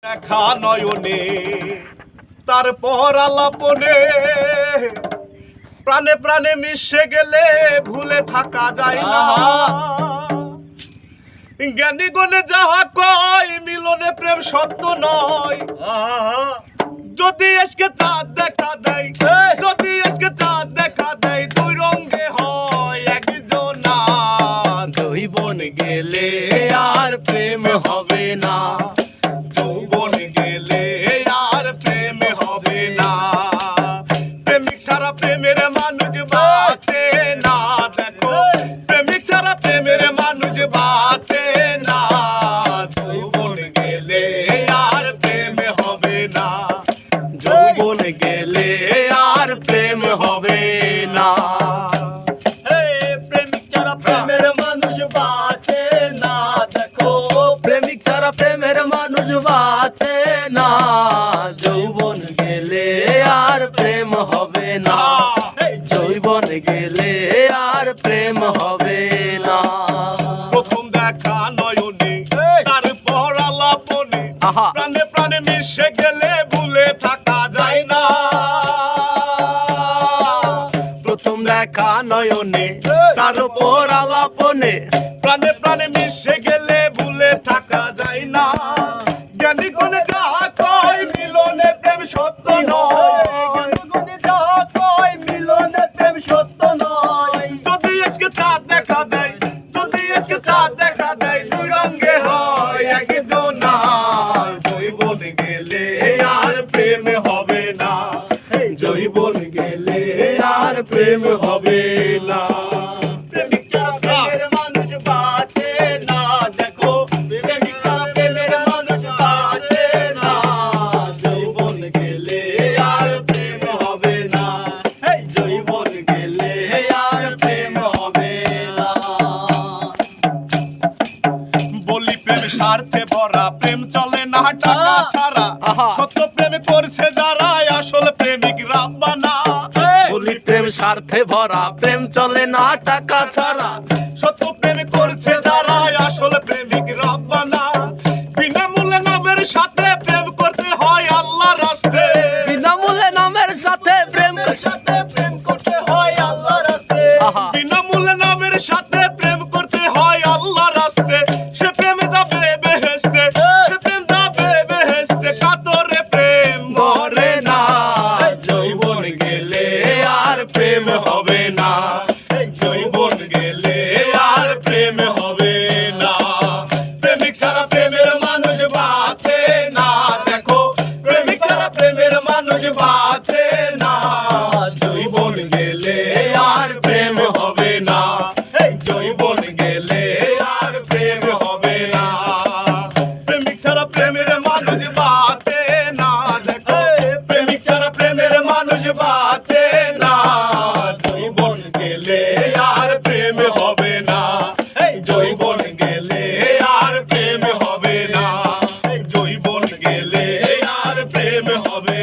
দেখা নয়নে তারপর আলাপনে প্রাণে প্রাণে মিশে গেলে ভুলে থাকা যায় না। জ্ঞানী গণে যাহা কয় মিলনে প্রেম সত্য নয়। যদি আজকে চাঁদ দেখা দেয়, যদি আজকে চাঁদ দেখা দেয়, দুই রঙে হয় একজনা। যৌবন গেলে আর প্রেম হবে না, যৌবন গেলে আর প্রেম হবে না। প্রেমিক ছাড়া প্রেমের মানুষ বাঁচে না, দেখো প্রেমিক ছাড়া প্রেমের মানুষ বাঁচে না। যৌবন গেলে আর প্রেম হবে না, যৌবন গেলে আর প্রেম হবে না। প্রেমিক ছাড়া প্রেমের মানুষ বাঁচে না, দেখো প্রেমিক ছাড়া প্রেমের মানুষ বাঁচে না। যৌবন গেলে আর প্রেম হবে না, যৌবন গেলে আর প্রেম হবে না। প্রথম দেখা নয়নে তারপর আলাপনে প্রাণে প্রাণে মিশে গেলে ভুলে থাকা যায় না। প্রথম দেখা নয়নে তারপর আলাপনে প্রাণে প্রাণে মিশে গেলে ভুলে থাকা যায় না। জ্ঞানী গণে যাহা কয় মিলনে প্রেম সত্য নয়, জ্ঞানী গণে যাহা কয় মিলনে প্রেম সত্য নয়। যদি আজকে চাঁদ দেখা দেয়, যদি আজকে চাঁদ দেখা দেয়, দুই রঙে হয় একজনা। যৌবন গেলে আর প্রেম হবে না, যৌবন গেলে আর প্রেম হবে না। প্রেমিক ছাড়া প্রেমের মানুষ বাঁচে না, দেখো প্রেমিক ছাড়া প্রেমের মানুষ বাঁচে না। যৌবন গেলে আর প্রেম হবে না, যৌবন গেলে আর প্রেম হবে না। বলি প্রেম স্বার্থে ভরা, প্রেম চলে না টাকা ছাড়া। সত্য প্রেম করছে যারা আসল প্রেমিক রাব্বানা। বলি প্রেম স্বার্থে ভরা, প্রেম চলে না টাকা ছাড়া। সত্য প্রেম করছে যারা আসল প্রেমিক রাব্বানা। বিনামূল্যে নামের সাথে প্রেম করতে হয় আল্লাহর রাস্তে, বিনামূল্যে নামের সাথে প্রেম করতে হয় আল্লাহর রাস্তে। বিনামূল্যে নামের সাথে প্রেম করতে হয় আল্লাহর রাস্তে। সে প্রেম যাবে বেহেশতে, সে প্রেম যাবে বেহেশতে, কাতরে প্রেম ধরে না। যৌবন গেলে আর প্রেম হবে না, যৌবন গেলে আর প্রেম হবে না। প্রেমিক ছাড়া প্রেমের মানুষ বাঁচে না, দেখো প্রেমিক ছাড়া প্রেমের মানুষ বাঁচে না। যৌবন গেলে আর প্রেম হবে না, যৌবন গেলে আর প্রেম হবে না। প্রেমিক ছাড়া প্রেমের মানুষ বাঁচে না, দেখো প্রেমিক ছাড়া প্রেমের মানুষ বাঁচে না। যৌবন গেলে আর প্রেম হবে না, যৌবন গেলে আর প্রেম হবে না, যৌবন গেলে আর প্রেম হবে